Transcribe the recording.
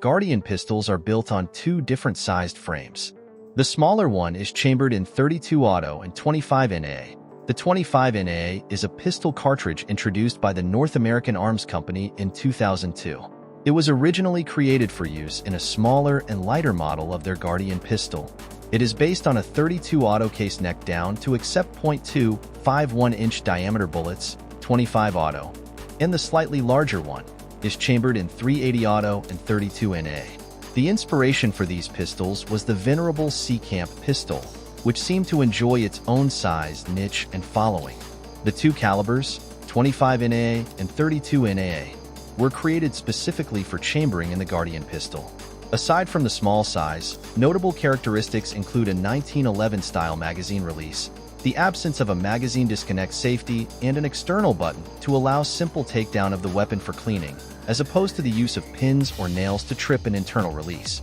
Guardian pistols are built on two different sized frames. The smaller one is chambered in 32 auto and 25 NAA. The 25 NAA is a pistol cartridge introduced by the North American Arms Company in 2002. It was originally created for use in a smaller and lighter model of their Guardian pistol. It is based on a 32 auto case neck down to accept .2 51-inch diameter bullets, 25 auto, and the slightly larger one is chambered in 380 auto and 32 NA. The inspiration for these pistols was the venerable Sea Camp pistol, which seemed to enjoy its own size, niche, and following. The two calibers, 25 NA and 32 NA, were created specifically for chambering in the Guardian pistol. Aside from the small size, notable characteristics include a 1911-style magazine release, the absence of a magazine disconnect safety, and an external button to allow simple takedown of the weapon for cleaning, as opposed to the use of pins or nails to trip an internal release.